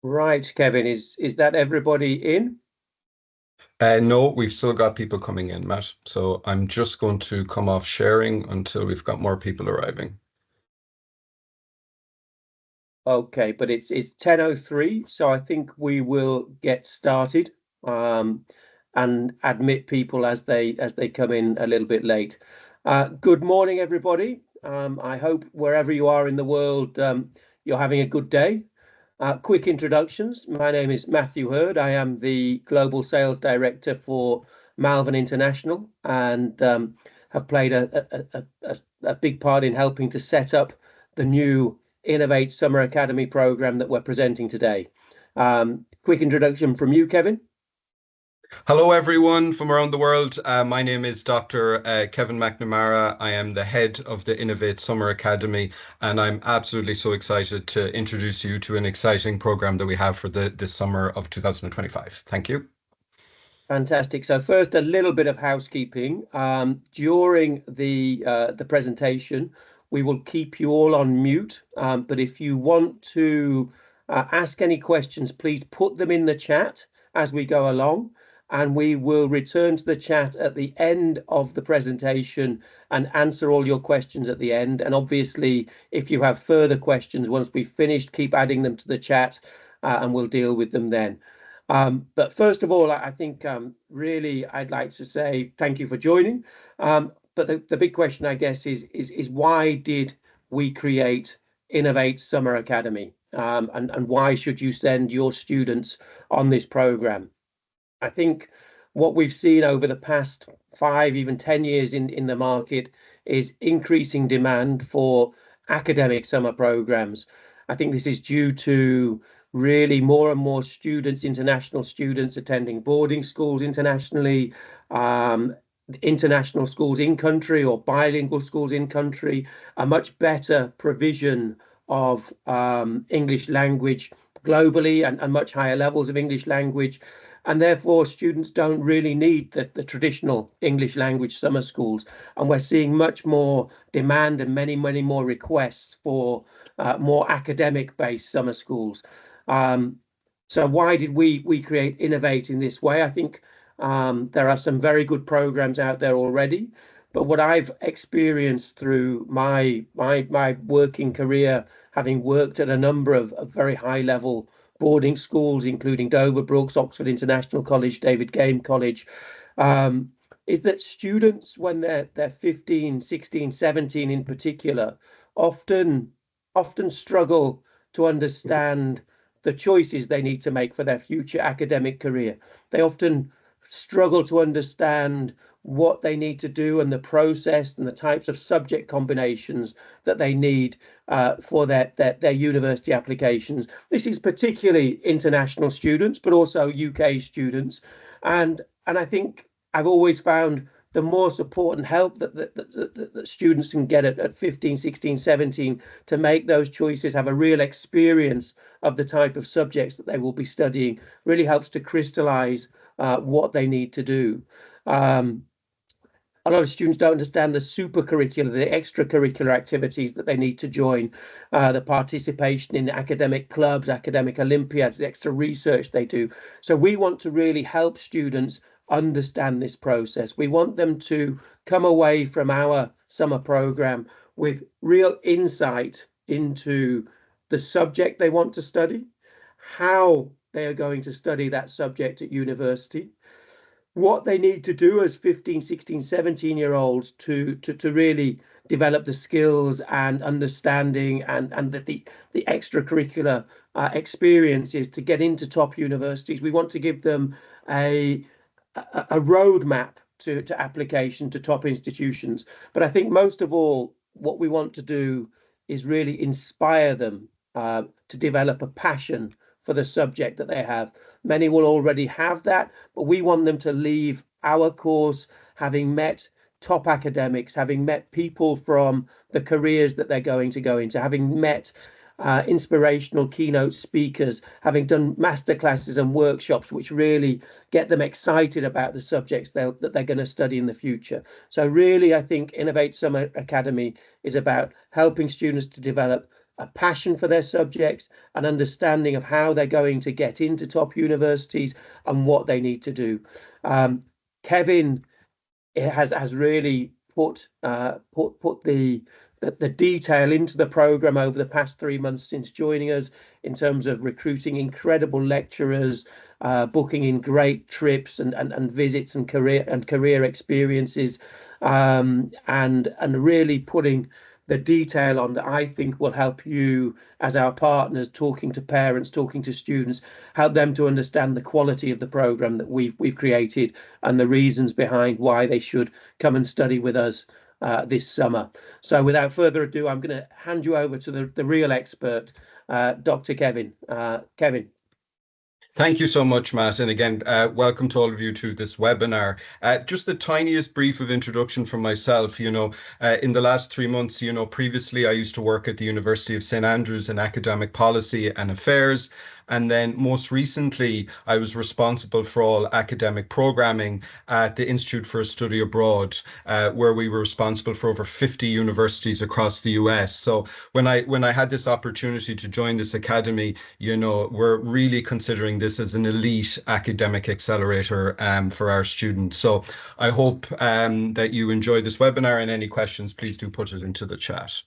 Right, Kevin, is that everybody in? No, we've still got people coming in, Matt. So I'm just going to come off sharing until we've got more people arriving. Okay, but it's 10:03, so I think we will get started um, and admit people as they come in a little bit late. Good morning, everybody. I hope wherever you are in the world, you're having a good day. Quick introductions. My name is Matthew Hurd. I am the Global Sales Director for Malvern International and have played a big part in helping to set up the new Innovate Summer Academy program that we're presenting today. Quick introduction from you, Kevin. Hello, everyone from around the world. My name is Dr. Kevin McNamara. I am the head of the Innovate Summer Academy, and I'm absolutely so excited to introduce you to an exciting program that we have for this summer of 2025. Thank you. Fantastic. So first, a little bit of housekeeping. During the presentation, we will keep you all on mute. But if you want to ask any questions, please put them in the chat as we go along, and we will return to the chat at the end of the presentation and answer all your questions at the end. And obviously, if you have further questions once we've finished, keep adding them to the chat, and we'll deal with them then. But first of all, I think really I'd like to say thank you for joining. But the big question, I guess, is why did we create Innovate Summer Academy? And why should you send your students on this program? I think what we've seen over the past 5, even 10 years in the market is increasing demand for academic summer programs. I think this is due to really more and more students, international students attending boarding schools internationally, um, international schools in country or bilingual schools in country, a much better provision of English language globally and much higher levels of English language. And therefore, students don't really need the traditional English language summer schools. And we're seeing much more demand and many, many more requests for more academic based summer schools. Um, so why did we create Innovate in this way? I think there are some very good programs out there already. But what I've experienced through my working career, having worked at a number of very high level boarding schools, including Dover Brooks, Oxford International College, David Game College, um, is that students, when they're 15, 16, 17 in particular, often often struggle to understand the choices they need to make for their future academic career. They often struggle to understand what they need to do and the process and the types of subject combinations that they need for their university applications. This is particularly international students, but also UK students. And I think I've always found the more support and help that students can get at 15, 16, 17 to make those choices, have a real experience of the type of subjects that they will be studying, really helps to crystallize what they need to do. Um, a lot of students don't understand the super curricular, the extracurricular activities that they need to join, the participation in academic clubs, academic Olympiads, the extra research they do. So we want to really help students understand this process. We want them to come away from our summer program with real insight into the subject they want to study, how they are going to study that subject at university, what they need to do as 15, 16, 17-year-olds to really develop the skills and understanding and the extracurricular experiences to get into top universities. We want to give them a roadmap to application to top institutions. But I think most of all, what we want to do is really inspire them to develop a passion for the subject that they have. Many will already have that, but we want them to leave our course having met top academics, having met people from the careers that they're going to go into, having met inspirational keynote speakers, having done masterclasses and workshops, which really get them excited about the subjects that they're going to study in the future. So really, I think Innovate Summer Academy is about helping students to develop a passion for their subjects, an understanding of how they're going to get into top universities and what they need to do. Kevin has really put the detail into the program over the past 3 months since joining us in terms of recruiting incredible lecturers, booking in great trips and visits and career experiences, and really putting the detail on that I think will help you as our partners, talking to parents, talking to students, help them to understand the quality of the program that we've created and the reasons behind why they should come and study with us this summer. So without further ado, I'm going to hand you over to the real expert, Dr. Kevin. Kevin. Thank you so much, Matt. And again, welcome to all of you to this webinar. Just the tiniest brief of introduction from myself. In the last 3 months, previously I used to work at the University of St. Andrews in academic policy and affairs. And then most recently, I was responsible for all academic programming at the Institute for a Study Abroad, where we were responsible for over 50 universities across the US. So when I had this opportunity to join this academy, we're really considering this as an elite academic accelerator for our students. So I hope that you enjoy this webinar, and any questions, please do put it into the chat.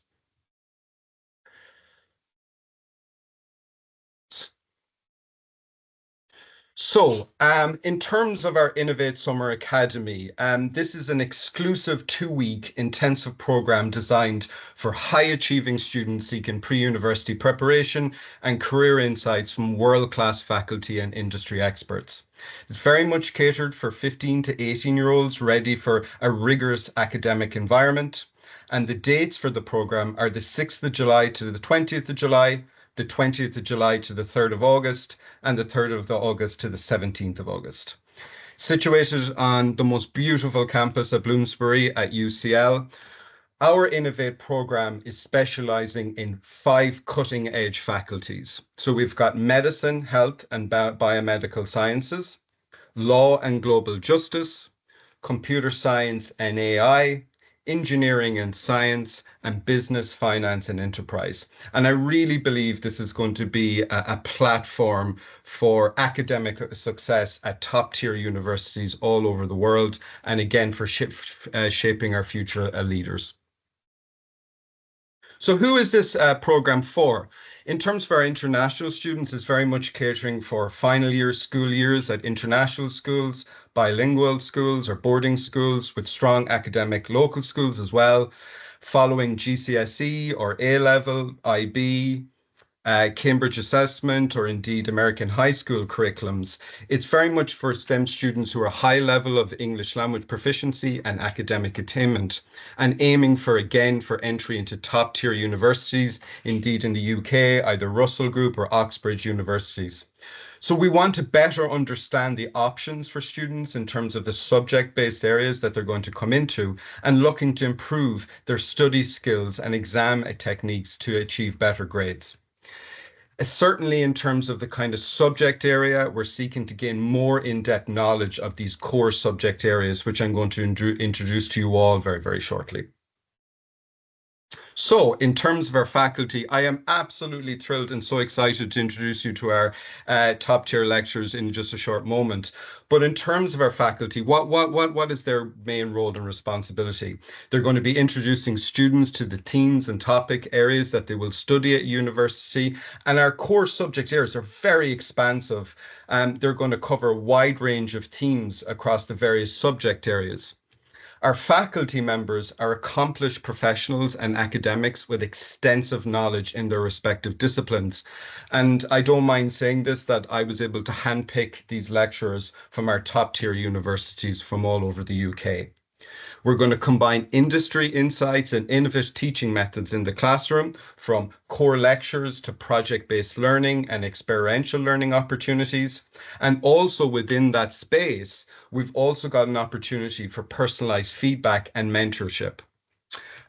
So, in terms of our Innovate Summer Academy, this is an exclusive 2-week intensive program designed for high-achieving students seeking pre-university preparation and career insights from world-class faculty and industry experts. It's very much catered for 15 to 18-year-olds ready for a rigorous academic environment. And the dates for the program are the 6th of July to the 20th of July, the 20th of July to the 3rd of August, and the 3rd of August to the 17th of August. Situated on the most beautiful campus at Bloomsbury at UCL, our Innovate program is specializing in 5 cutting-edge faculties. So we've got medicine, health, and biomedical sciences, law and global justice, computer science and AI, engineering and science, and business, finance, and enterprise. And I really believe this is going to be a platform for academic success at top tier universities all over the world, and again, for shaping our future leaders. So who is this program for? In terms of our international students, it's very much catering for final year school years at international schools, bilingual schools or boarding schools with strong academic local schools as well, following GCSE or A-level, IB, Cambridge assessment, or indeed American high school curriculums. It's very much for STEM students who are high level of English language proficiency and academic attainment, and aiming for entry into top tier universities, indeed in the UK, either Russell Group or Oxbridge universities. So we want to better understand the options for students in terms of the subject-based areas that they're going to come into, and looking to improve their study skills and exam techniques to achieve better grades. Certainly in terms of the kind of subject area, we're seeking to gain more in-depth knowledge of these core subject areas, which I'm going to introduce to you all very, very shortly. So in terms of our faculty, I am absolutely thrilled and so excited to introduce you to our top tier lecturers in just a short moment. But in terms of our faculty, what is their main role and responsibility? They're going to be introducing students to the themes and topic areas that they will study at university. And our core subject areas are very expansive. They're going to cover a wide range of themes across the various subject areas. Our faculty members are accomplished professionals and academics with extensive knowledge in their respective disciplines. And I don't mind saying this, that I was able to handpick these lecturers from our top tier universities from all over the UK. We're going to combine industry insights and innovative teaching methods in the classroom, from core lectures to project-based learning and experiential learning opportunities. And also within that space, we've also got an opportunity for personalized feedback and mentorship.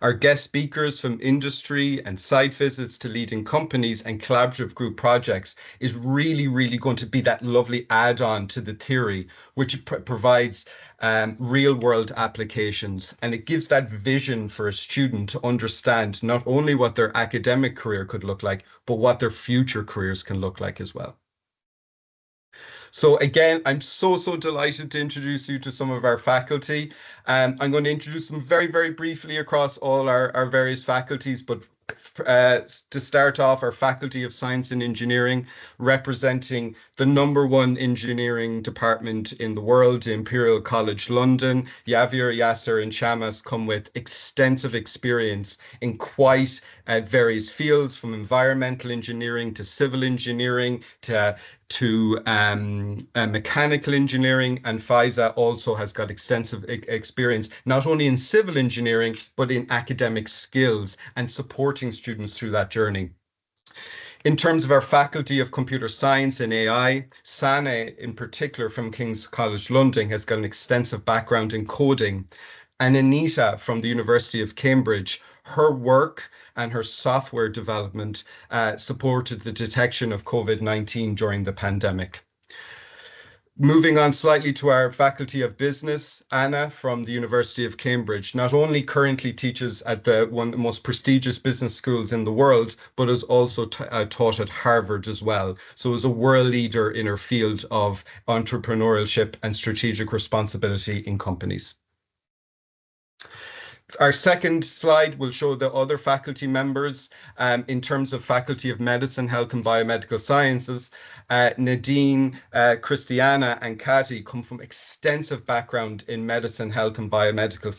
Our guest speakers from industry and site visits to leading companies and collaborative group projects is really, really going to be that lovely add-on to the theory, which provides real world applications. And it gives that vision for a student to understand not only what their academic career could look like, but what their future careers can look like as well. So again, I'm so delighted to introduce you to some of our faculty. I'm going to introduce them very, very briefly across all our various faculties, but to start off, our Faculty of Science and Engineering, representing the #1 engineering department in the world, Imperial College London. Javier, Yasser, and Shamas come with extensive experience in quite various fields, from environmental engineering to civil engineering to mechanical engineering, and Faiza also has got extensive experience not only in civil engineering but in academic skills and supporting students through that journey. In terms of our Faculty of Computer Science and AI, Sana in particular from King's College London has got an extensive background in coding, and Anita from the University of Cambridge, her work and her software development supported the detection of COVID-19 during the pandemic. Moving on slightly to our Faculty of Business, Anna from the University of Cambridge not only currently teaches at one of the most prestigious business schools in the world, but has also taught at Harvard as well. So is a world leader in her field of entrepreneurship and strategic responsibility in companies. Our second slide will show the other faculty members in terms of Faculty of Medicine, Health and Biomedical Sciences. Nadine, Christiana, and Kati come from extensive background in medicine, health, and biomedical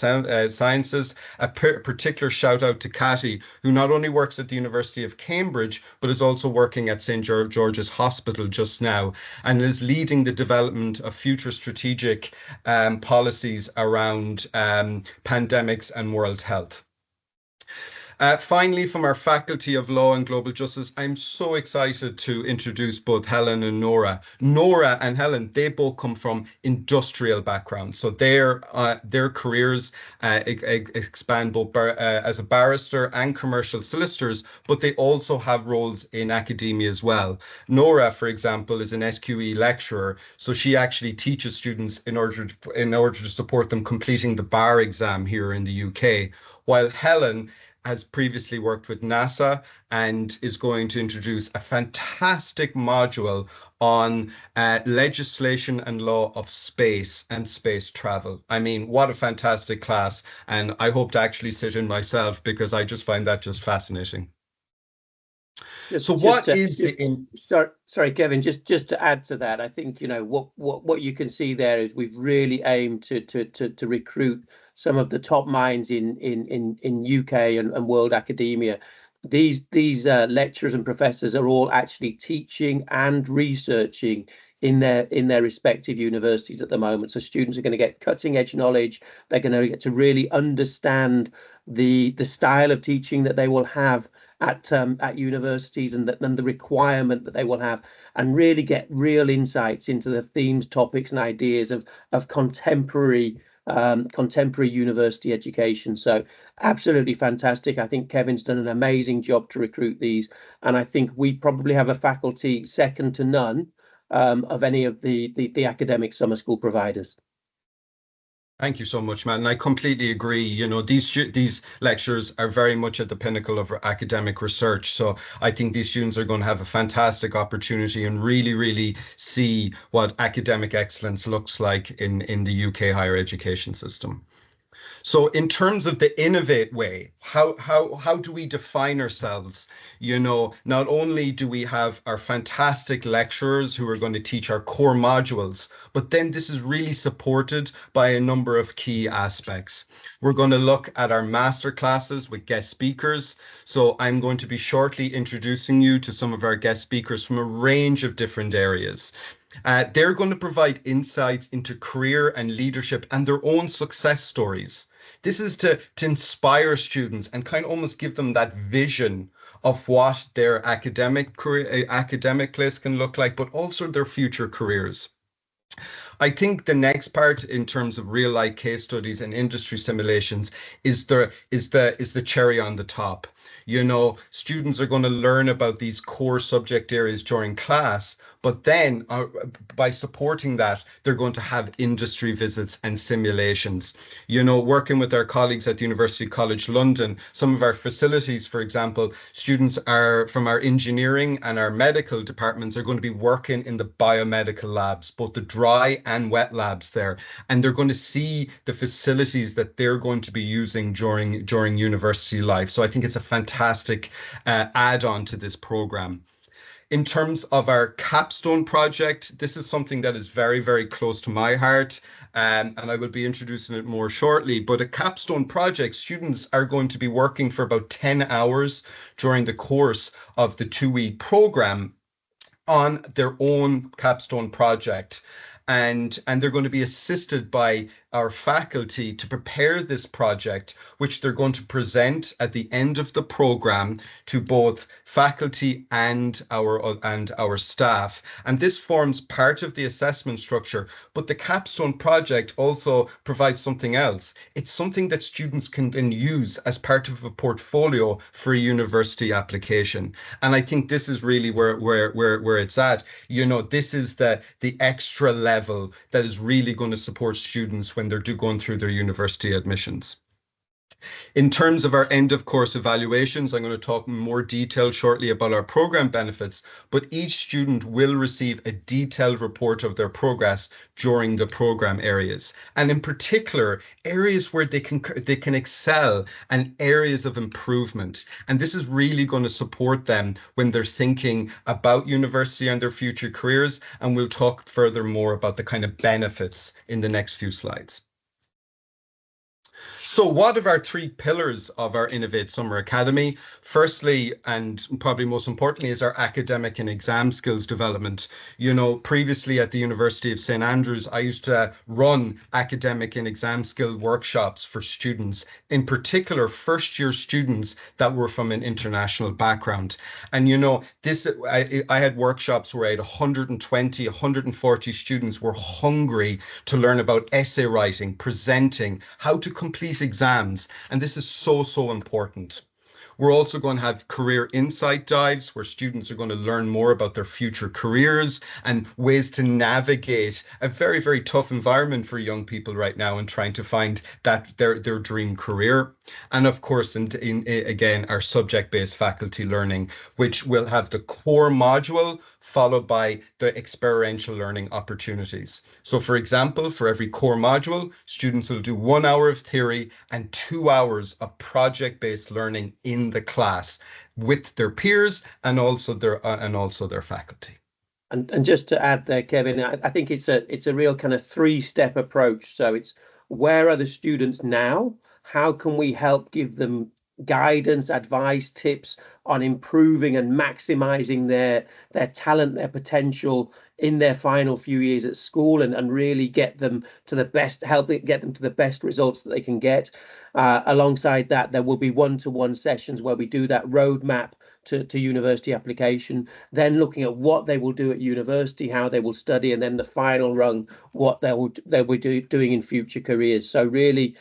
sciences. A particular shout out to Kati, who not only works at the University of Cambridge, but is also working at St. George's Hospital just now, and is leading the development of future strategic policies around pandemics and world health. Finally, from our Faculty of Law and Global Justice, I'm so excited to introduce both Helen and Nora. Nora and Helen, they both come from industrial backgrounds. So their careers expand both as a barrister and commercial solicitors, but they also have roles in academia as well. Nora, for example, is an SQE lecturer. So she actually teaches students in order to support them completing the bar exam here in the UK, while Helen has previously worked with NASA and is going to introduce a fantastic module on legislation and law of space and space travel. I mean, what a fantastic class. And I hope to actually sit in myself because I just find that just fascinating. Sorry, Kevin, just to add to that, I think, you know, what you can see there is we've really aimed to recruit some of the top minds in UK and world academia. These lecturers and professors are all actually teaching and researching in their respective universities at the moment. So students are going to get cutting edge knowledge. They're going to get to really understand the style of teaching that they will have at universities, and the requirement that they will have, and really get real insights into the themes, topics, and ideas of contemporary university education. So absolutely fantastic. I think Kevin's done an amazing job to recruit these, and I think we probably have a faculty second to none of any of the academic summer school providers. Thank you so much, Matt. And I completely agree. You know, these lectures are very much at the pinnacle of academic research. So I think these students are going to have a fantastic opportunity and really see what academic excellence looks like in the UK higher education system. So in terms of the innovate way, how do we define ourselves? You know, not only do we have our fantastic lecturers who are going to teach our core modules, but then this is really supported by a number of key aspects. We're going to look at our master classes with guest speakers. So I'm going to be shortly introducing you to some of our guest speakers from a range of different areas. They're going to provide insights into career and leadership and their own success stories. This is to inspire students and kind of almost give them that vision of what their academic place can look like, but also their future careers. I think the next part in terms of real life case studies and industry simulations is the cherry on the top. You know, students are going to learn about these core subject areas during class, but then by supporting that, they're going to have industry visits and simulations. You know, working with our colleagues at University College London, some of our facilities, for example, students are from our engineering and our medical departments are going to be working in the biomedical labs, both the dry and wet labs there, and they're going to see the facilities that they're going to be using during university life. So I think it's a fantastic add-on to this program. In terms of our capstone project, this is something that is very, very close to my heart, and I will be introducing it more shortly. But a capstone project, students are going to be working for about 10 hours during the course of the 2-week program on their own capstone project. And they're going to be assisted by our faculty to prepare this project, which they're going to present at the end of the program to both faculty and our staff. And this forms part of the assessment structure. But the capstone project also provides something else. It's something that students can then use as part of a portfolio for a university application. And I think this is really where it's at. You know, this is the extra level that is really going to support students when they're going through their university admissions. In terms of our end of course evaluations, I'm going to talk in more detail shortly about our program benefits, but each student will receive a detailed report of their progress during the program areas. And in particular, areas where they can excel and areas of improvement. And this is really going to support them when they're thinking about university and their future careers. And we'll talk further more about the kind of benefits in the next few slides. So what are our 3 pillars of our Innovate Summer Academy? Firstly, and probably most importantly, is our academic and exam skills development. You know, previously at the University of St. Andrews, I used to run academic and exam skill workshops for students, in particular first-year students that were from an international background. And you know, I had workshops where I had 120, 140 students were hungry to learn about essay writing, presenting, how to complete exams. And this is so, so important. We're also going to have career insight dives where students are going to learn more about their future careers and ways to navigate a very, very tough environment for young people right now and trying to find their dream career. And of course, again, our subject-based faculty learning, which will have the core module followed by the experiential learning opportunities. So for example, for every core module, students will do 1 hour of theory and 2 hours of project-based learning in the class with their peers and also their faculty. And just to add there, Kevin, I think it's a real kind of 3-step approach. So it's, where are the students now? How can we help give them guidance, advice, tips on improving and maximizing their talent, their potential in their final few years at school, and really get them to the best, help get them to the best results that they can get. Alongside that, there will be one-to-one sessions where we do that roadmap to university application, then looking at what they will do at university, how they will study, and then the final rung, what they'll be doing in future careers. So really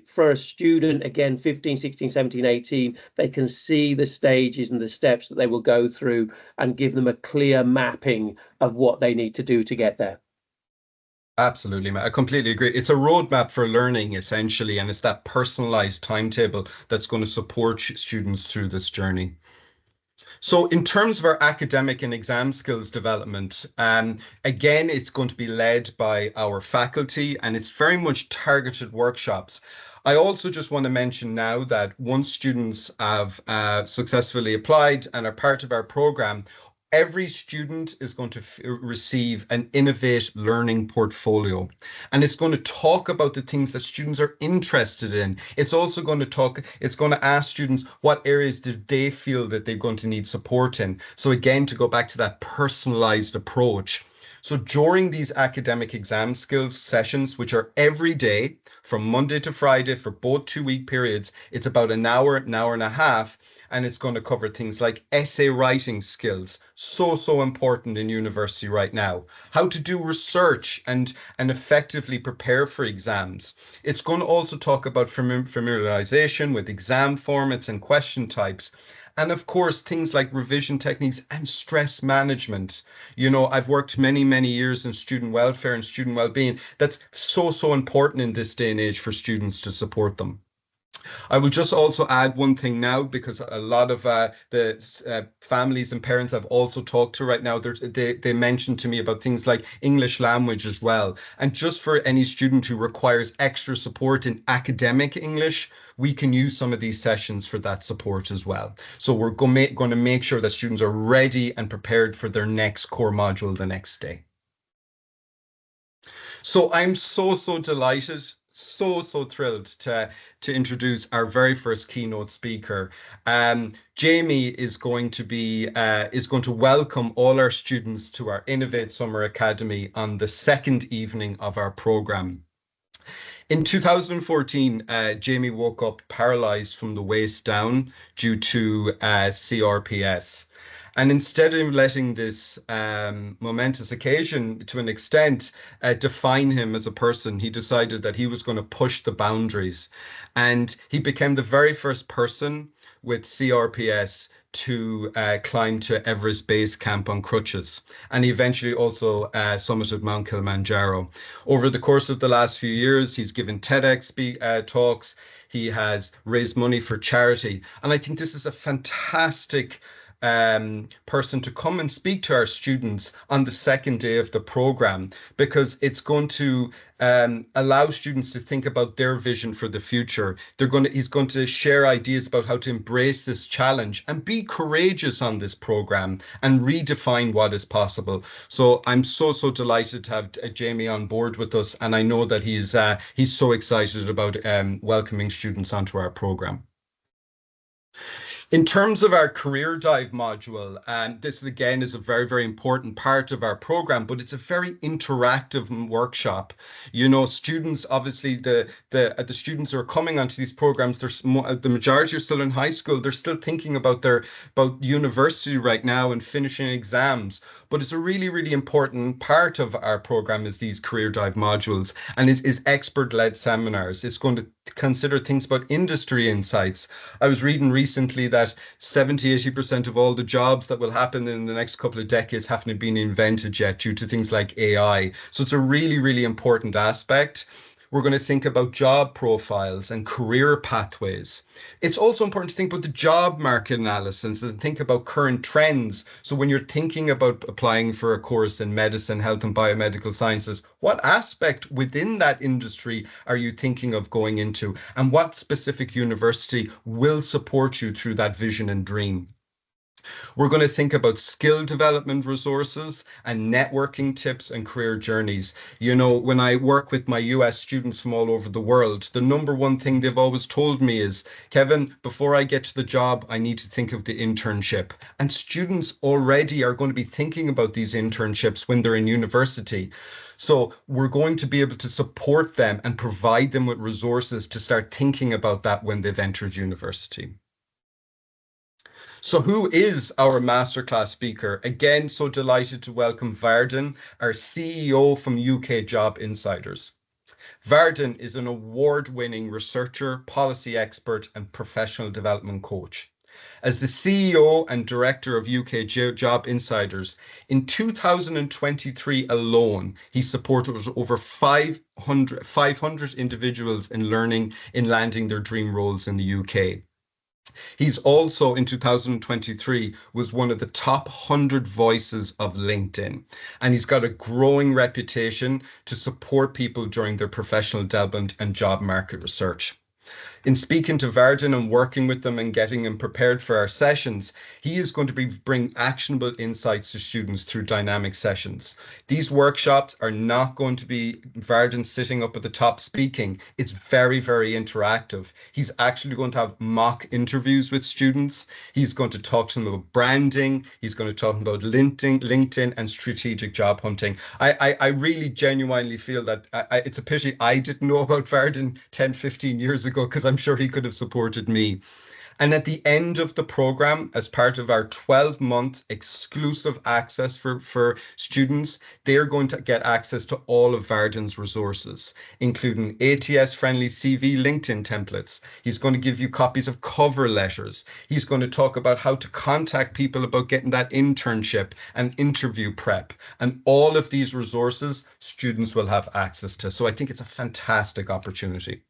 for a student, again, 15, 16, 17, 18, they can see the stages and the steps that they will go through and give them a clear mapping of what they need to do to get there. Absolutely, Matt. I completely agree. It's a roadmap for learning, essentially, and it's that personalized timetable that's going to support students through this journey. So in terms of our academic and exam skills development, again, it's going to be led by our faculty and it's very much targeted workshops. I also just want to mention now that once students have successfully applied and are part of our program, every student is going to receive an Innovate Learning portfolio. And it's going to talk about the things that students are interested in. It's also going to ask students what areas do they feel that they're going to need support in. So again, to go back to that personalized approach. So during these academic exam skills sessions, which are every day from Monday to Friday for both 2-week periods, it's about an hour and a half. and it's going to cover things like essay writing skills, so important in university right now, how to do research and effectively prepare for exams. It's going to also talk about familiarization with exam formats and question types. And of course, things like revision techniques and stress management. I've worked many years in student welfare and student well-being. That's so important in this day and age for students to support them. I will just also add one thing now, because a lot of the families and parents I've also talked to right now, they mentioned to me about things like English language as well. And just for any student who requires extra support in academic English, we can use some of these sessions for that support as well. So we're going to make sure that students are ready and prepared for their next core module the next day. So I'm so delighted, so thrilled to introduce our very first keynote speaker. Jamie is going to welcome all our students to our Innovate Summer Academy on the second evening of our program. In 2014, Jamie woke up paralyzed from the waist down due to CRPS. And instead of letting this momentous occasion, to an extent, define him as a person, he decided that he was going to push the boundaries. And he became the very first person with CRPS to climb to Everest Base Camp on crutches. And he eventually also summited Mount Kilimanjaro. Over the course of the last few years, he's given TEDx talks. He has raised money for charity. And I think this is a fantastic person to come and speak to our students on the second day of the program, because it's going to allow students to think about their vision for the future. He's going to share ideas about how to embrace this challenge and be courageous on this program and redefine what is possible. So I'm so delighted to have Jamie on board with us, and I know that he's so excited about welcoming students onto our program. In terms of our career dive module, this again is a very important part of our program, but it's a very interactive workshop. Students, obviously the students who are coming onto these programs, the majority are still in high school. They're still thinking about university right now and finishing exams. But it's a really important part of our program is these career dive modules, and is expert-led seminars. It's going to consider things about industry insights. I was reading recently that 70-80% of all the jobs that will happen in the next couple of decades haven't been invented yet due to things like AI. So it's a really important aspect. We're going to think about job profiles and career pathways. It's also important to think about the job market analysis and think about current trends. So when you're thinking about applying for a course in medicine, health and biomedical sciences, what aspect within that industry are you thinking of going into? And what specific university will support you through that vision and dream? We're going to think about skill development resources and networking tips and career journeys. When I work with my US students from all over the world, the number one thing they've always told me is, Kevin, before I get to the job, I need to think of the internship. And students already are going to be thinking about these internships when they're in university. So we're going to be able to support them and provide them with resources to start thinking about that when they've entered university. So who is our masterclass speaker? Again, so delighted to welcome Varden, our CEO from UK Job Insiders. Varden is an award-winning researcher, policy expert, and professional development coach. As the CEO and director of UK Job Insiders, in 2023 alone, he supported over 500 individuals in landing their dream roles in the UK. He's also, in 2023, was one of the top 100 voices of LinkedIn. And he's got a growing reputation to support people during their professional development and job market research. In speaking to Varden and working with them and getting them prepared for our sessions, he is going to bring actionable insights to students through dynamic sessions. These workshops are not going to be Varden sitting up at the top speaking. It's very interactive. He's actually going to have mock interviews with students. He's going to talk to them about branding. He's going to talk about LinkedIn and strategic job hunting. I really genuinely feel that it's a pity I didn't know about Varden 10, 15 years ago, because I'm sure he could have supported me. And at the end of the program, as part of our 12-month exclusive access for students, they're going to get access to all of Varden's resources, including ATS-friendly CV LinkedIn templates. He's going to give you copies of cover letters. He's going to talk about how to contact people about getting that internship and interview prep. And all of these resources, students will have access to. So I think it's a fantastic opportunity.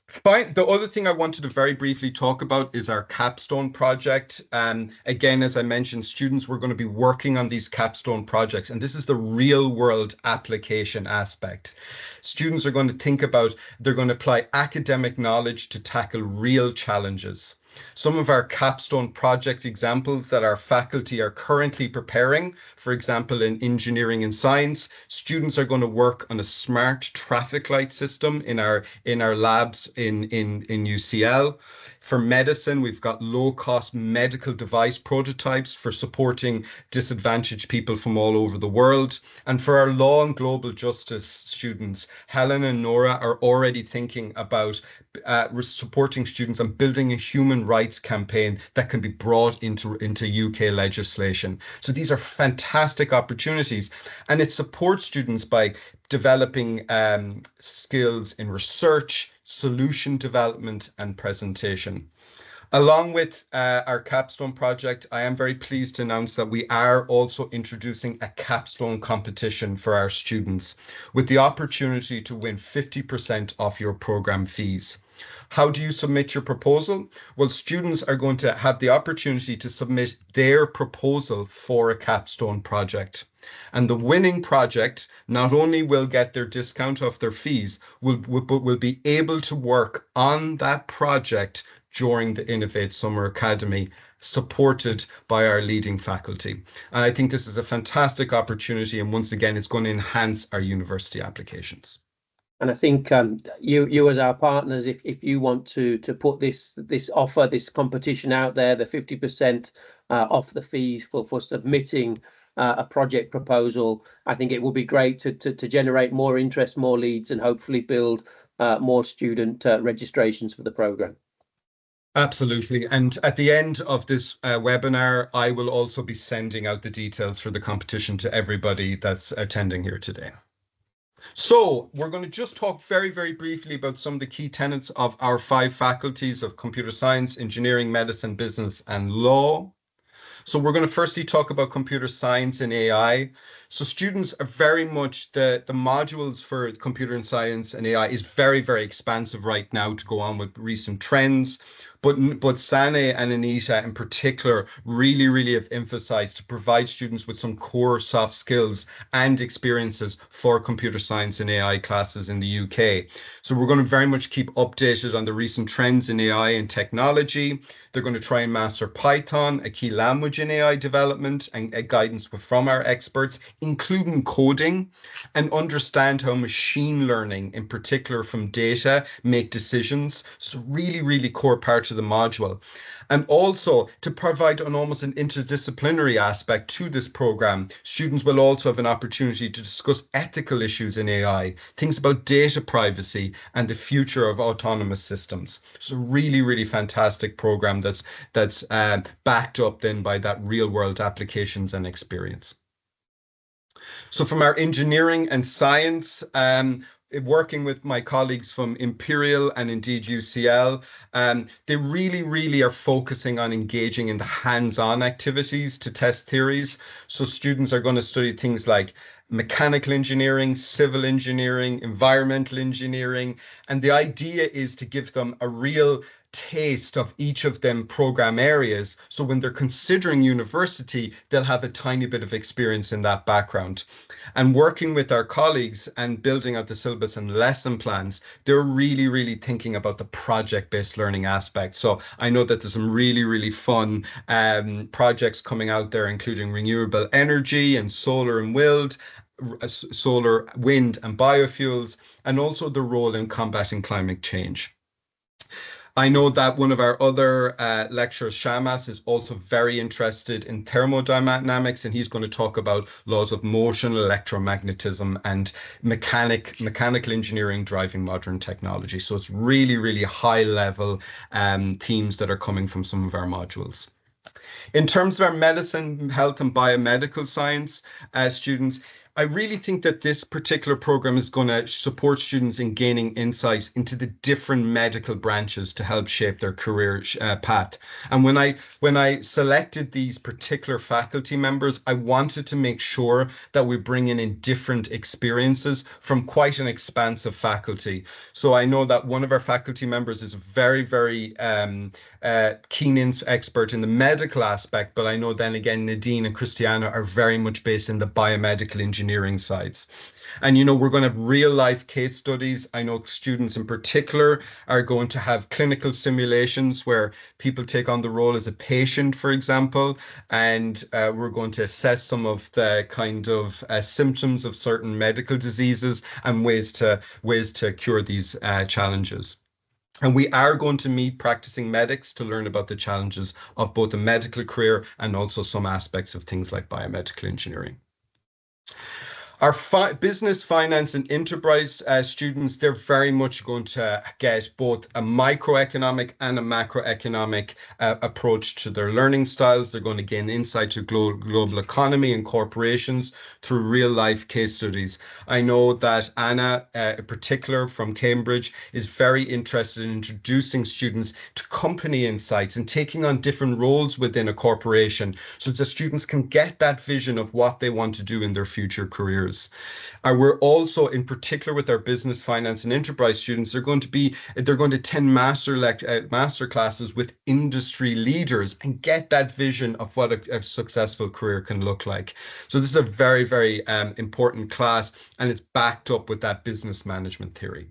Fine. The other thing I wanted to very briefly talk about is our capstone project. Again, as I mentioned, students were going to be working on these capstone projects, and this is the real world application aspect. Students are going to think about, they're going to apply academic knowledge to tackle real challenges. Some of our capstone project examples that our faculty are currently preparing, for example, in engineering and science, students are going to work on a smart traffic light system in our labs in UCL. For medicine, we've got low-cost medical device prototypes for supporting disadvantaged people from all over the world. And for our law and global justice students, Helen and Nora are already thinking about supporting students and building a human rights campaign that can be brought into UK legislation. So these are fantastic opportunities, and it supports students by developing skills in research, solution development, and presentation. Along with our capstone project, I am very pleased to announce that we are also introducing a capstone competition for our students with the opportunity to win 50% off your program fees. How do you submit your proposal? Well, students are going to have the opportunity to submit their proposal for a capstone project. And the winning project not only will get their discount off their fees, but will be able to work on that project during the Innovate Summer Academy, supported by our leading faculty. And I think this is a fantastic opportunity. And once again, it's going to enhance our university applications. And I think you as our partners, if you want to put this offer, this competition out there, the 50% off the fees for submitting a project proposal, I think it will be great to generate more interest, more leads, and hopefully build more student registrations for the program. Absolutely. And at the end of this webinar, I will also be sending out the details for the competition to everybody that's attending here today. So we're going to just talk very, very briefly about some of the key tenets of our 5 faculties of computer science, engineering, medicine, business, and law. So we're going to firstly talk about computer science and AI. So students are very much the modules for computer and science and AI is very, very expansive right now to go on with recent trends. But Sane and Anita in particular really, really have emphasized to provide students with some core soft skills and experiences for computer science and AI classes in the UK. So we're going to very much keep updated on the recent trends in AI and technology. They're going to try and master Python, a key language in AI development, and guidance from our experts, including coding, and understand how machine learning, in particular from data, make decisions. So really, really core part of the module. And also to provide almost an interdisciplinary aspect to this program, students will also have an opportunity to discuss ethical issues in AI, things about data privacy and the future of autonomous systems. So really, really fantastic program that's backed up then by that real world applications and experience. So from our engineering and science, working with my colleagues from Imperial and indeed UCL, they really, really are focusing on engaging in the hands-on activities to test theories. So students are going to study things like mechanical engineering, civil engineering, environmental engineering. And the idea is to give them a real taste of each of them program areas. So when they're considering university, they'll have a tiny bit of experience in that background. And working with our colleagues and building out the syllabus and lesson plans, they're really, really thinking about the project-based learning aspect. So I know that there's some really, really fun projects coming out there, including renewable energy and solar and solar, wind and biofuels, and also the role in combating climate change. I know that one of our other lecturers, Shamas, is also very interested in thermodynamics, and he's going to talk about laws of motion, electromagnetism, and mechanical engineering driving modern technology. So it's really, really high level themes that are coming from some of our modules. In terms of our medicine, health, and biomedical science students, I really think that this particular program is going to support students in gaining insight into the different medical branches to help shape their career path. And when I selected these particular faculty members, I wanted to make sure that we bring in different experiences from quite an expansive faculty. So I know that one of our faculty members is very, very keen expert in the medical aspect, but I know then again Nadine and Christiana are very much based in the biomedical engineering sides. And we're going to have real life case studies. I know students in particular are going to have clinical simulations where people take on the role as a patient, for example, and we're going to assess some of the kind of symptoms of certain medical diseases and ways to cure these challenges. And we are going to meet practicing medics to learn about the challenges of both a medical career and also some aspects of things like biomedical engineering. Our business, finance, and enterprise students, they're very much going to get both a microeconomic and a macroeconomic approach to their learning styles. They're going to gain insight to global economy and corporations through real life case studies. I know that Anna, in particular from Cambridge, is very interested in introducing students to company insights and taking on different roles within a corporation so that students can get that vision of what they want to do in their future careers. We're also, in particular with our business, finance, and enterprise students, they're going to attend master classes with industry leaders and get that vision of what a successful career can look like. So this is a very, very important class, and it's backed up with that business management theory.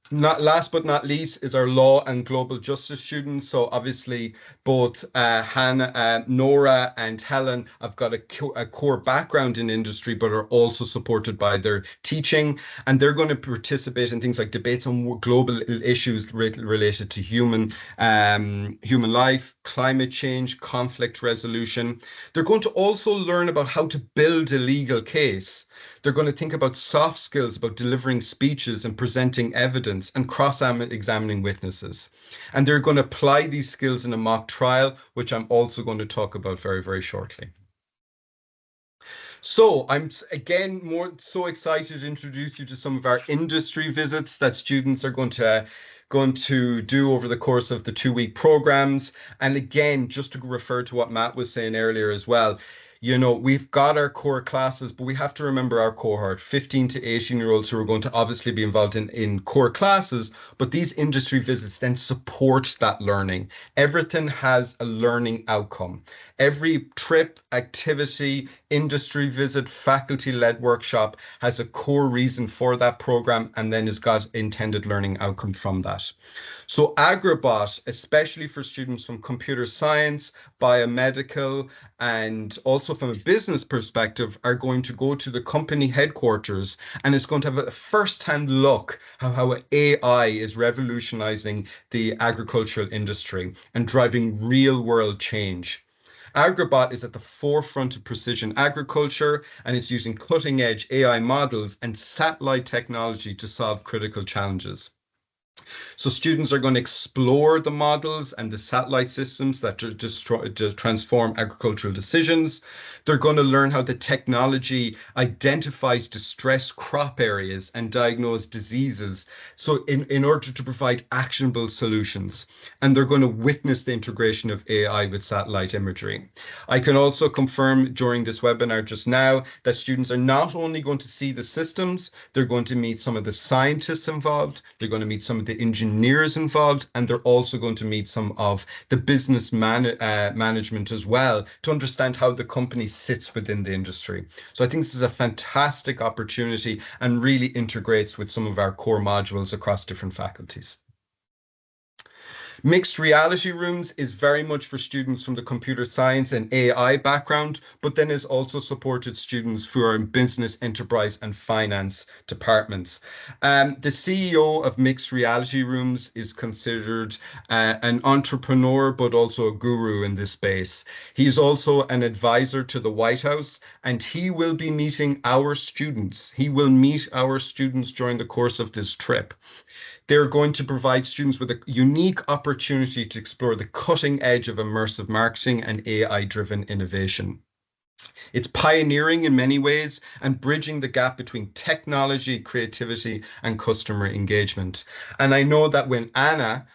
Not last but not least is our law and global justice students. So obviously both Hannah, Nora and Helen have got a core background in industry, but are also supported by their teaching. And they're going to participate in things like debates on global issues related to human life, climate change, conflict resolution. They're going to also learn about how to build a legal case. They're going to think about soft skills, about delivering speeches and presenting evidence and cross-examining witnesses. And they're going to apply these skills in a mock trial, which I'm also going to talk about very, very shortly. So I'm again so excited to introduce you to some of our industry visits that students are going to do over the course of the 2-week programs. And again, just to refer to what Matt was saying earlier as well, we've got our core classes, but we have to remember our cohort, 15 to 18-year-olds who are going to obviously be involved in core classes, but these industry visits then support that learning. Everything has a learning outcome. Every trip, activity, industry visit, faculty-led workshop has a core reason for that program and then has got intended learning outcome from that. So Agribot, especially for students from computer science, biomedical, and also from a business perspective, are going to go to the company headquarters and it's going to have a first-hand look at how AI is revolutionizing the agricultural industry and driving real-world change. Agribot is at the forefront of precision agriculture and it's using cutting-edge AI models and satellite technology to solve critical challenges. So students are going to explore the models and the satellite systems that transform agricultural decisions. They're going to learn how the technology identifies distressed crop areas and diagnose diseases. So in order to provide actionable solutions. And they're going to witness the integration of AI with satellite imagery. I can also confirm during this webinar just now that students are not only going to see the systems, they're going to meet some of the scientists involved, they're going to meet some of the engineers involved, and they're also going to meet some of the business management as well to understand how the company sits within the industry. So I think this is a fantastic opportunity and really integrates with some of our core modules across different faculties. Mixed reality rooms is very much for students from the computer science and AI background, but then has also supported students who are in business, enterprise, and finance departments. The CEO of mixed reality rooms is considered an entrepreneur, but also a guru in this space. He is also an advisor to the White House, and he will be meeting our students. He will meet our students during the course of this trip. They're going to provide students with a unique opportunity to explore the cutting edge of immersive marketing and AI-driven innovation. It's pioneering in many ways and bridging the gap between technology, creativity, and customer engagement. And I know that when Anna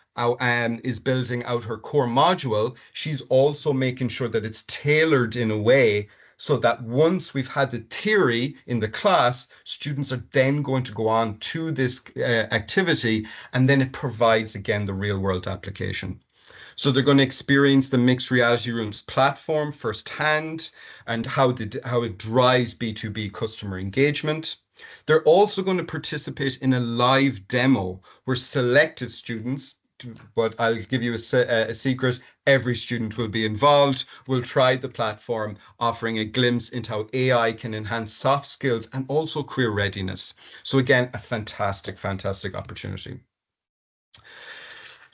is building out her core module, she's also making sure that it's tailored in a way so that once we've had the theory in the class, students are then going to go on to this activity, and then it provides again the real world application. So they're going to experience the mixed reality rooms platform firsthand and how it drives B2B customer engagement. They're also going to participate in a live demo where selected students, but I'll give you a secret, every student will be involved, will try the platform, offering a glimpse into how AI can enhance soft skills and also career readiness. So again, a fantastic, fantastic opportunity.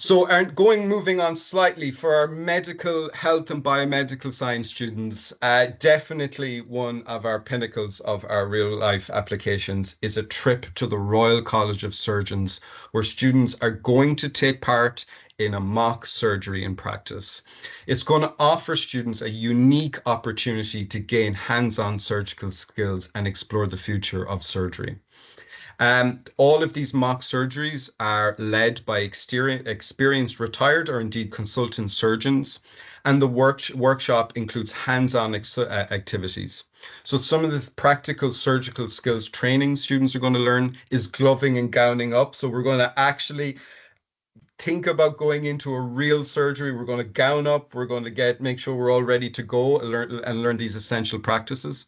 So, moving on slightly for our medical health and biomedical science students, definitely one of our pinnacles of our real life applications is a trip to the Royal College of Surgeons, where students are going to take part in a mock surgery in practice. It's going to offer students a unique opportunity to gain hands-on surgical skills and explore the future of surgery. All of these mock surgeries are led by experienced retired or indeed consultant surgeons, and the workshop includes hands-on activities. So some of the practical surgical skills training students are going to learn is gloving and gowning up. So we're going to actually think about going into a real surgery. We're going to gown up. We're going to make sure we're all ready to go and learn these essential practices.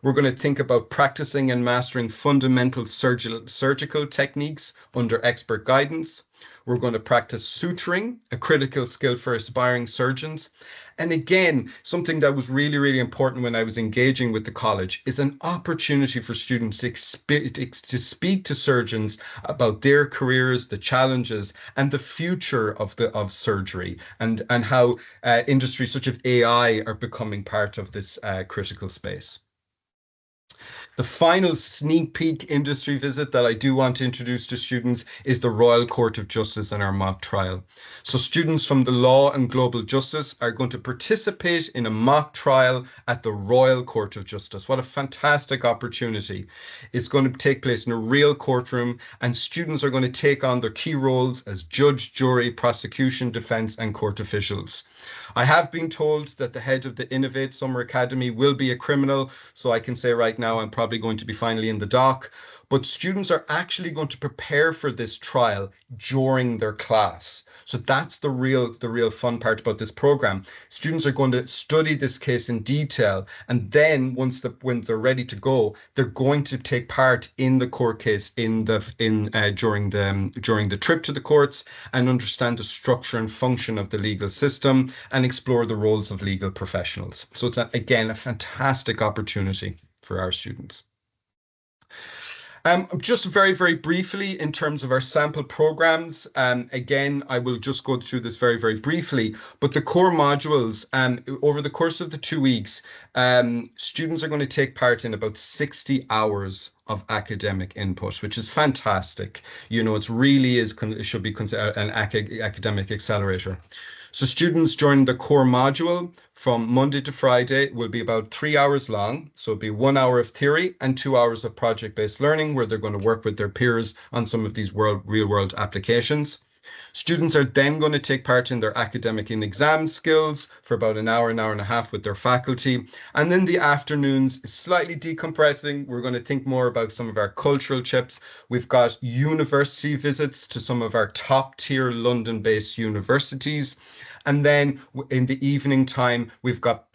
We're going to think about practicing and mastering fundamental surgical techniques under expert guidance. We're going to practice suturing, a critical skill for aspiring surgeons. And again, something that was really, really important when I was engaging with the college is an opportunity for students to speak to surgeons about their careers, the challenges, and the future of surgery, and how industries such as AI are becoming part of this critical space. The final sneak peek industry visit that I do want to introduce to students is the Royal Court of Justice and our mock trial. So students from the Law and Global Justice are going to participate in a mock trial at the Royal Court of Justice. What a fantastic opportunity. It's going to take place in a real courtroom, and students are going to take on their key roles as judge, jury, prosecution, defense, and court officials. I have been told that the head of the Innovate Summer Academy will be a criminal, so I can say right now I'm probably going to be finally in the dock. But students are actually going to prepare for this trial during their class. So that's the real fun part about this program. Students are going to study this case in detail, and then when they're ready to go, they're going to take part in the court case during the trip to the courts, and understand the structure and function of the legal system and explore the roles of legal professionals. So it's again a fantastic opportunity for our students. Just very, very briefly, in terms of our sample programs, again, I will just go through this very, very briefly, but the core modules, over the course of the 2 weeks, students are going to take part in about 60 hours of academic input, which is fantastic. You know, it should be considered an academic accelerator. So students join the core module from Monday to Friday will be about 3 hours long. So it'll be 1 hour of theory and 2 hours of project-based learning, where they're going to work with their peers on some of these real-world applications. Students are then going to take part in their academic and exam skills for about an hour and a half with their faculty. And then the afternoons, slightly decompressing. We're going to think more about some of our cultural chips. We've got university visits to some of our top tier London-based universities. And then in the evening time, we've got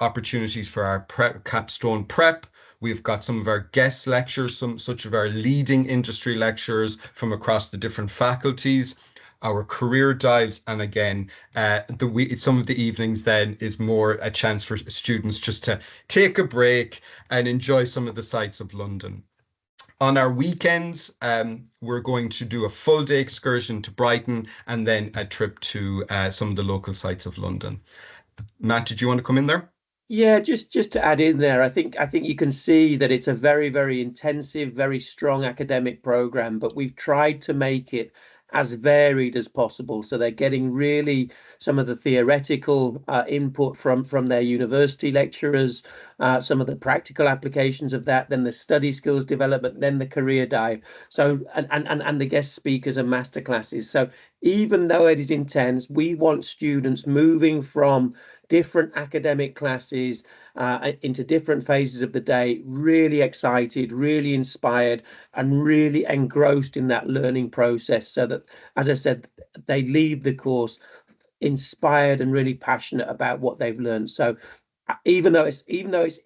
opportunities for our capstone prep. We've got some of our guest lectures, such of our leading industry lecturers from across the different faculties. our career dives, and again, some of the evenings then is more a chance for students just to take a break and enjoy some of the sights of London. On our weekends, we're going to do a full day excursion to Brighton and then a trip to some of the local sites of London. Matt, did you want to come in there? Yeah, just to add in there, I think you can see that it's a very, very intensive, very strong academic program, but we've tried to make it as varied as possible. So they're getting really some of the theoretical input from their university lecturers, some of the practical applications of that, then the study skills development, then the career dive. So and the guest speakers and master classes. So even though it is intense, we want students moving from different academic classes into different phases of the day, really excited, really inspired, and really engrossed in that learning process. So that, as I said, they leave the course inspired and really passionate about what they've learned. So even though it's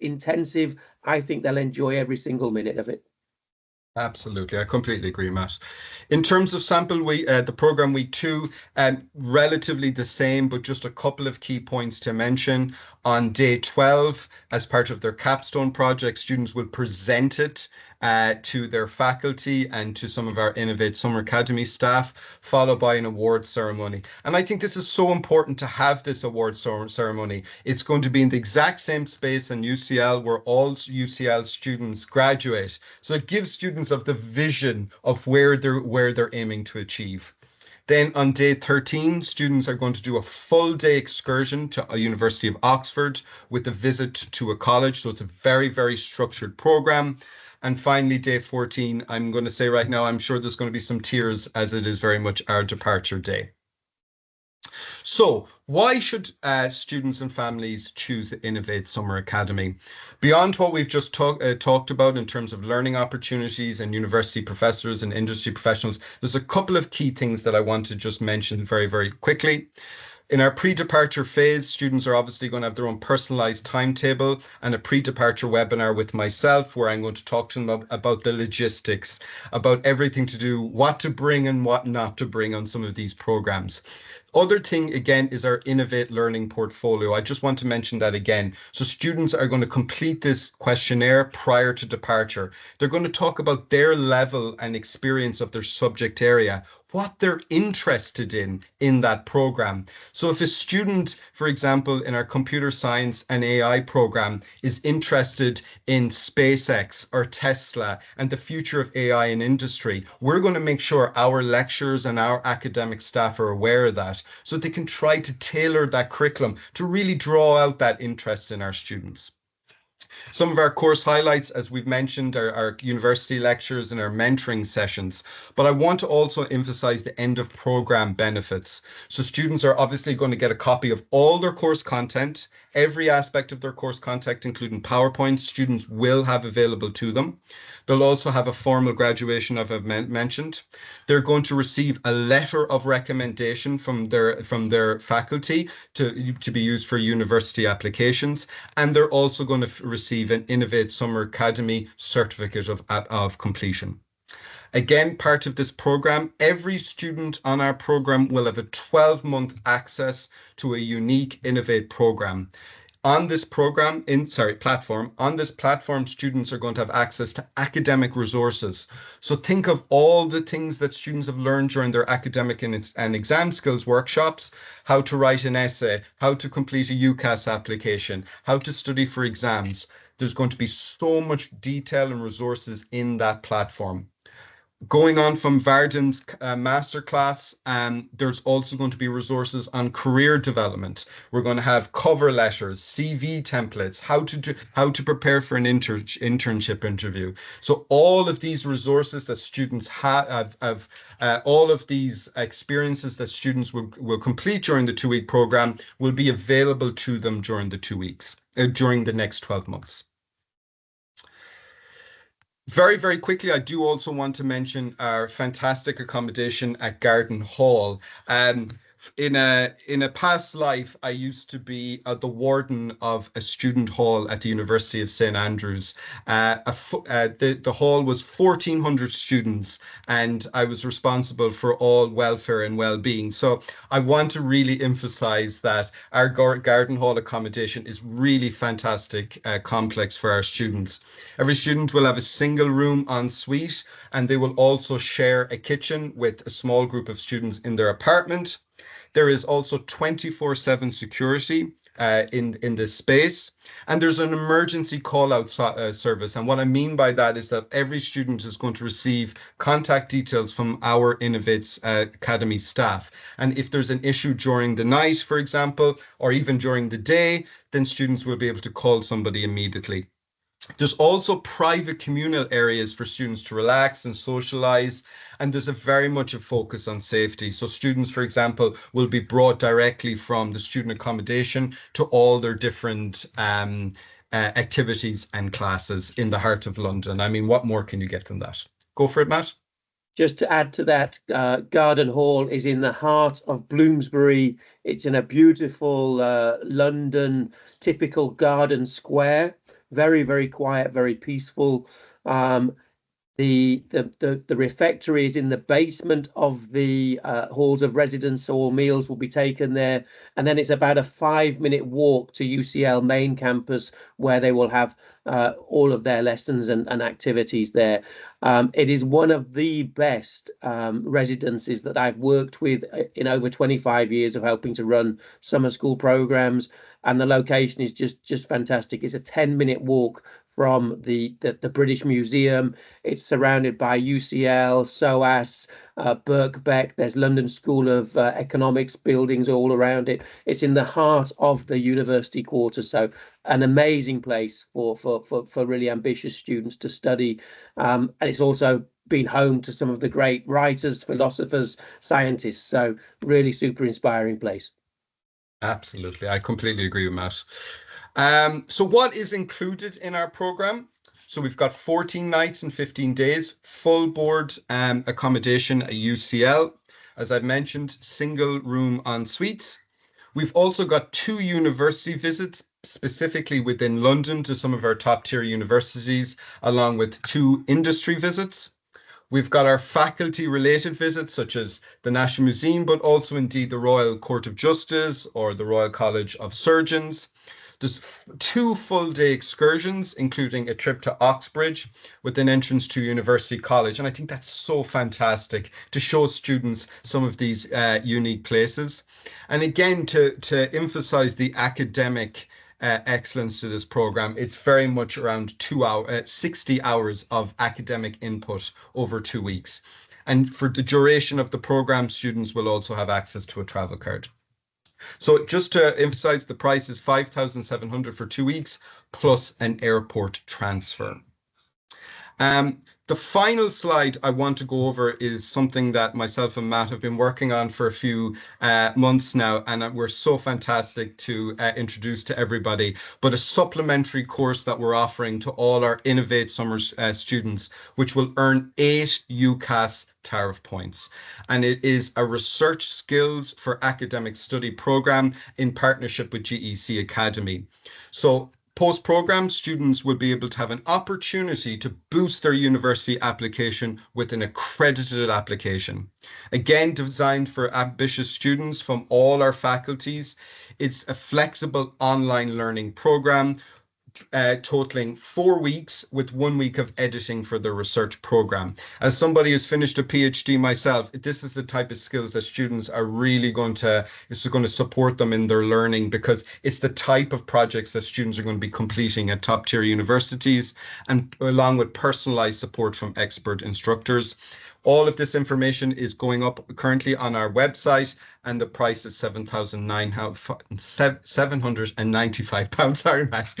intensive, I think they'll enjoy every single minute of it. Absolutely, I completely agree, Matt. In terms of sample week, the program week two, relatively the same, but just a couple of key points to mention. On day 12, as part of their capstone project, students will present it to their faculty and to some of our Innovate Summer Academy staff, followed by an award ceremony. And I think this is so important to have this award ceremony. It's going to be in the exact same space in UCL where all UCL students graduate. So it gives students of the vision of where they're aiming to achieve. Then on day 13, students are going to do a full day excursion to a University of Oxford with a visit to a college. So it's a very, very structured program. And finally, day 14, I'm going to say right now, I'm sure there's going to be some tears as it is very much our departure day. So, why should students and families choose the Innovate Summer Academy? Beyond what we've just talked about in terms of learning opportunities and university professors and industry professionals, there's a couple of key things that I want to just mention very, very quickly. In our pre-departure phase, students are obviously going to have their own personalized timetable and a pre-departure webinar with myself where I'm going to talk to them about the logistics, about everything to do, what to bring and what not to bring on some of these programs. Other thing, again, is our Innovate Learning portfolio. I just want to mention that again. So students are going to complete this questionnaire prior to departure. They're going to talk about their level and experience of their subject area, what they're interested in that program. So if a student, for example, in our computer science and AI program is interested in SpaceX or Tesla and the future of AI in industry, we're going to make sure our lecturers and our academic staff are aware of that so they can try to tailor that curriculum to really draw out that interest in our students. Some of our course highlights, as we've mentioned, are our university lectures and our mentoring sessions. But I want to also emphasize the end of program benefits. So students are obviously going to get a copy of all their course content, every aspect of their course content, including PowerPoint, students will have available to them. They'll also have a formal graduation, as I've mentioned. They're going to receive a letter of recommendation from their faculty to be used for university applications. And they're also going to receive an Innovate Summer Academy certificate of completion. Again, part of this program, every student on our program will have a 12-month access to a unique Innovate program. On this platform, students are going to have access to academic resources. So think of all the things that students have learned during their academic and exam skills workshops, how to write an essay, how to complete a UCAS application, how to study for exams. There's going to be so much detail and resources in that platform. Going on from Varden's masterclass, there's also going to be resources on career development. We're going to have cover letters, CV templates, how to prepare for an internship interview. So all of these resources that students have all of these experiences that students will complete during the 2-week program will be available to them during the 2 weeks, during the next 12 months. Very, very quickly, I do also want to mention our fantastic accommodation at Garden Hall. In a past life, I used to be the warden of a student hall at the University of St Andrews. The hall was 1,400 students, and I was responsible for all welfare and well-being. So I want to really emphasize that our garden hall accommodation is really fantastic complex for our students. Every student will have a single room en suite, and they will also share a kitchen with a small group of students in their apartment. There is also 24/7 security in this space, and there's an emergency call out service. And what I mean by that is that every student is going to receive contact details from our Innovates Academy staff. And if there's an issue during the night, for example, or even during the day, then students will be able to call somebody immediately. There's also private communal areas for students to relax and socialize, and there's a very much a focus on safety. So students, for example, will be brought directly from the student accommodation to all their different activities and classes in the heart of London. I mean, what more can you get than that? Go for it, Matt. Just to add to that, Garden Hall is in the heart of Bloomsbury. It's in a beautiful London typical garden square. Very, very quiet, very peaceful. Um, the refectory is in the basement of the halls of residence, so all meals will be taken there. And then it's about a 5-minute walk to UCL main campus, where they will have all of their lessons and activities there. It is one of the best residences that I've worked with in over 25 years of helping to run summer school programs, and the location is just fantastic. It's a 10-minute walk from the British Museum. It's surrounded by UCL, SOAS, Birkbeck. There's London School of Economics buildings all around it. It's in the heart of the university quarter, so an amazing place for really ambitious students to study. And it's also been home to some of the great writers, philosophers, scientists. So really super inspiring place. Absolutely. I completely agree with Matt. So what is included in our program? So we've got 14 nights and 15 days, full board accommodation at UCL. As I've mentioned, single room en suites. We've also got 2 university visits, specifically within London to some of our top tier universities, along with 2 industry visits. We've got our faculty related visits, such as the National Museum, but also indeed the Royal Court of Justice or the Royal College of Surgeons. There's 2 full day excursions, including a trip to Oxbridge with an entrance to University College. And I think that's so fantastic to show students some of these unique places. And again, to emphasize the academic excellence to this program, it's very much around 60 hours of academic input over 2 weeks. And for the duration of the program, students will also have access to a travel card. So just to emphasize, the price is 5,700 for 2 weeks plus an airport transfer. The final slide I want to go over is something that myself and Matt have been working on for a few months now, and we're so fantastic to introduce to everybody, but a supplementary course that we're offering to all our Innovate Summer students, which will earn 8 UCAS tariff points. And it is a research skills for academic study program in partnership with GEC Academy. So post-program, students will be able to have an opportunity to boost their university application with an accredited application. Again, designed for ambitious students from all our faculties. It's a flexible online learning program totaling 4 weeks with 1 week of editing for the research program. As somebody who's finished a PhD myself, this is the type of skills that students are really going to support them in their learning, because it's the type of projects that students are going to be completing at top tier universities, and along with personalized support from expert instructors. All of this information is going up currently on our website, and the price is £795. Sorry, Matt.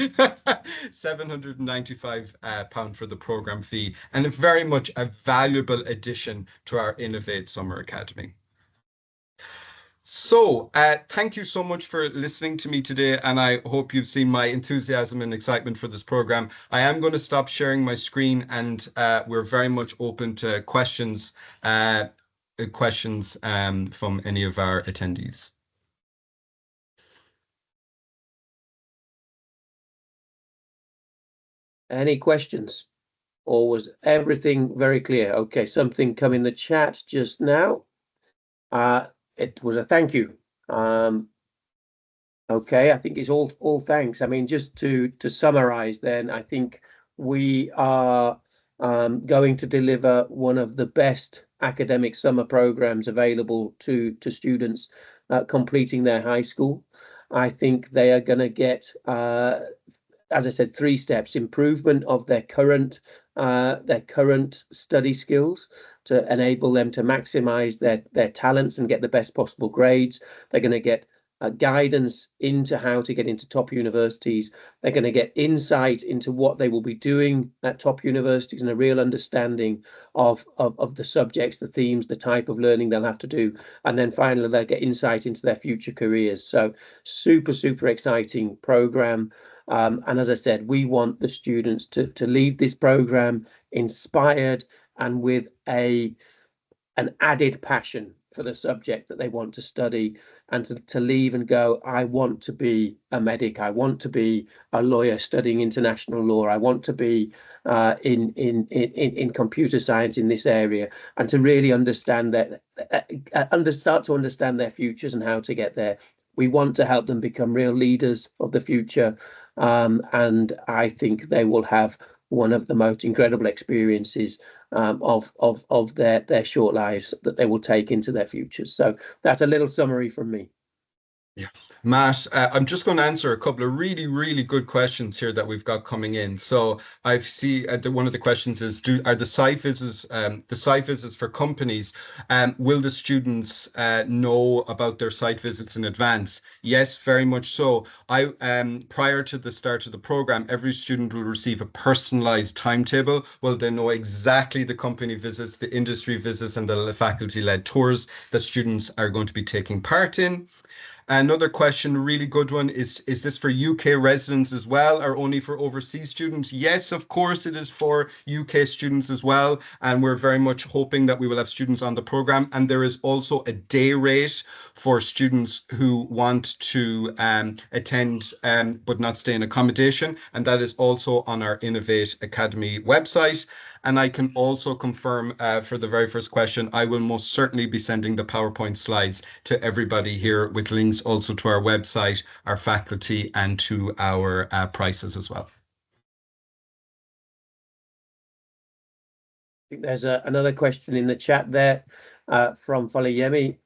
£795 for the program fee, and very much a valuable addition to our Innovate Summer Academy. So, thank you so much for listening to me today, and I hope you've seen my enthusiasm and excitement for this program. I am going to stop sharing my screen, and we're very much open to questions questions from any of our attendees. Any questions? Or was everything very clear? Okay, something come in the chat just now. It was a thank you. Okay, I think it's all thanks. I mean, just to summarize then, I think we are going to deliver one of the best academic summer programs available to students completing their high school. I think they are going to get as I said, 3 steps: improvement of their current study skills to enable them to maximize their talents and get the best possible grades. They're going to get guidance into how to get into top universities. They're going to get insight into what they will be doing at top universities and a real understanding of the subjects, the themes, the type of learning they'll have to do. And then finally, they'll get insight into their future careers. So super exciting program. And as I said, we want the students to leave this program inspired and with an added passion for the subject that they want to study, and to leave and go, I want to be a medic, I want to be a lawyer studying international law, I want to be in computer science in this area, and to really understand that, start to understand their futures and how to get there. We want to help them become real leaders of the future, and I think they will have one of the most incredible experiences of their short lives that they will take into their futures. So that's a little summary from me. Yeah. Matt, I'm just going to answer a couple of really good questions here that we've got coming in. So I see one of the questions is, are the site visits for companies, will the students know about their site visits in advance? Yes, very much so. Prior to the start of the program, every student will receive a personalized timetable. Well, they know exactly the company visits, the industry visits, and the faculty-led tours that students are going to be taking part in. Another question, really good one, is this for UK residents as well, or only for overseas students? Yes, of course, it is for UK students as well. And we're very much hoping that we will have students on the program. And there is also a day rate for students who want to attend but not stay in accommodation. And that is also on our Innovate Academy website. And I can also confirm for the very first question, I will most certainly be sending the PowerPoint slides to everybody here with links also to our website, our faculty, and to our prices as well. I think there's another question in the chat there from Falayemi.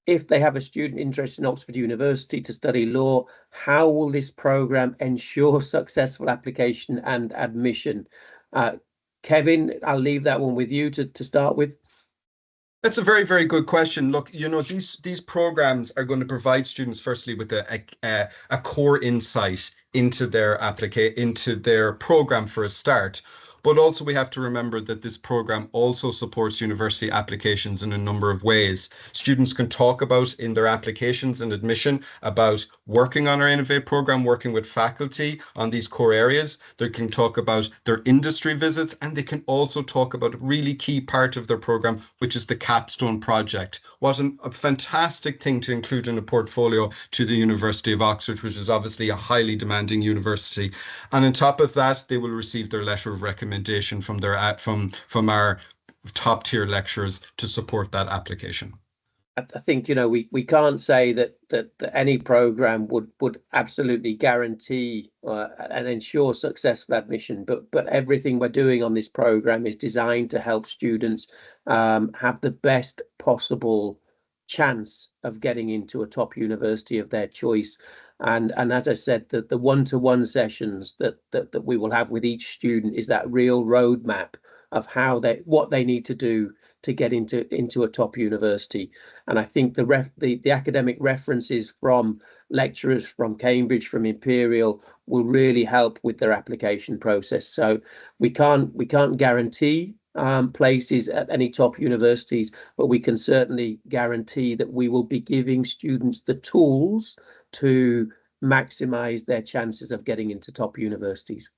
If they have a student interested in Oxford University to study law, how will this program ensure successful application and admission? Kevin, I'll leave that one with you to start with. That's a very good question. Look, these programs are going to provide students firstly with a core insight into their program for a start. But also we have to remember that this program also supports university applications in a number of ways. Students can talk about in their applications and admission about working on our Innovate program, working with faculty on these core areas. They can talk about their industry visits, and they can also talk about a really key part of their program, which is the capstone project. What a fantastic thing to include in a portfolio to the University of Oxford, which is obviously a highly demanding university. And on top of that, they will receive their letter of recommendation from our top tier lecturers to support that application. I think we can't say that any program would absolutely guarantee and ensure successful admission, but everything we're doing on this program is designed to help students have the best possible chance of getting into a top university of their choice. And as I said, the one-to-one sessions that we will have with each student is that real roadmap of what they need to do to get into a top university. And I think the academic references from lecturers from Cambridge, from Imperial, will really help with their application process. So we can't guarantee places at any top universities, but we can certainly guarantee that we will be giving students the tools to maximize their chances of getting into top universities.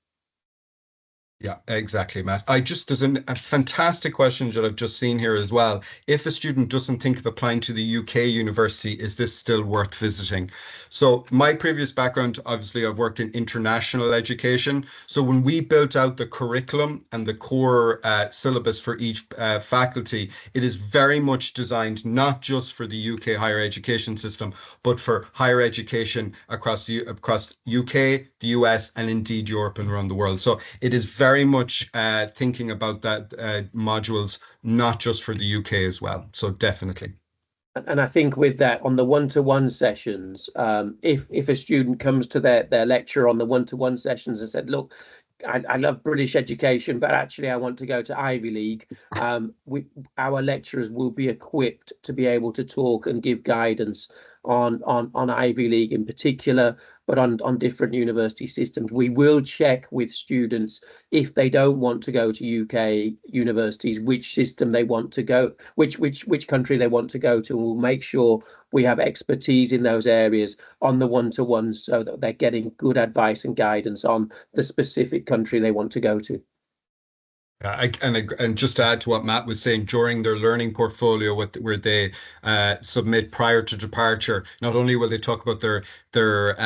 Yeah, exactly, Matt. There's a fantastic question that I've just seen here as well. If a student doesn't think of applying to the UK university, is this still worth visiting? So my previous background, obviously, I've worked in international education. So when we built out the curriculum and the core syllabus for each faculty, it is very much designed not just for the UK higher education system, but for higher education across UK, the US, and indeed Europe and around the world. So it is very much thinking about that modules, not just for the UK as well. So definitely. And I think with that, on the one-to-one sessions, if a student comes to their lecture on the one-to-one sessions and said, "Look, I love British education, but actually I want to go to Ivy League," our lecturers will be equipped to be able to talk and give guidance on Ivy League in particular, but on different university systems. We will check with students if they don't want to go to UK universities, which system they want to go, which country they want to go to. We'll make sure we have expertise in those areas on the one-to-ones so that they're getting good advice and guidance on the specific country they want to go to. And just to add to what Matt was saying, during their learning portfolio, where they submit prior to departure, not only will they talk about their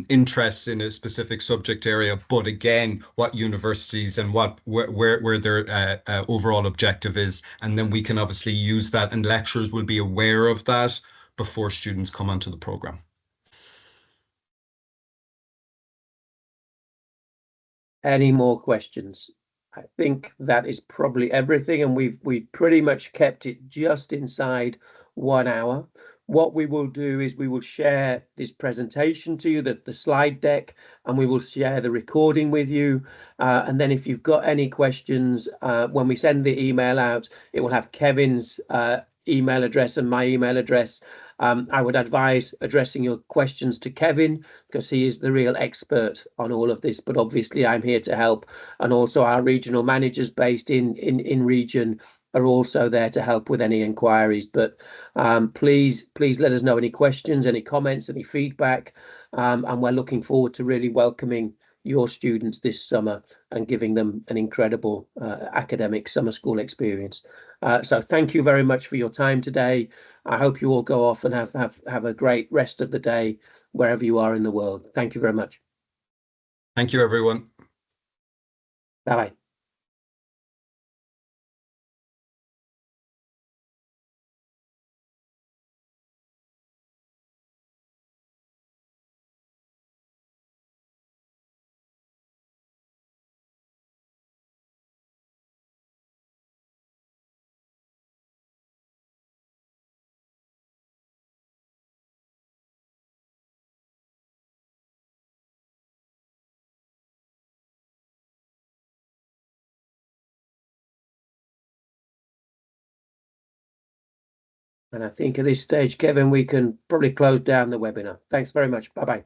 interests in a specific subject area, but again, what universities and where their overall objective is, and then we can obviously use that, and lecturers will be aware of that before students come onto the program. Any more questions? I think that is probably everything, and we've pretty much kept it just inside 1 hour. What we will do is we will share this presentation to you, the slide deck, and we will share the recording with you. And then if you've got any questions, when we send the email out, it will have Kevin's email address and my email address. I would advise addressing your questions to Kevin because he is the real expert on all of this. But obviously, I'm here to help, and also our regional managers based in region are also there to help with any inquiries. But please let us know any questions, any comments, any feedback, and we're looking forward to really welcoming your students this summer and giving them an incredible academic summer school experience. So thank you very much for your time today. I hope you all go off and have a great rest of the day wherever you are in the world. Thank you very much. Thank you, everyone. Bye bye. And I think at this stage, Kevin, we can probably close down the webinar. Thanks very much. Bye bye.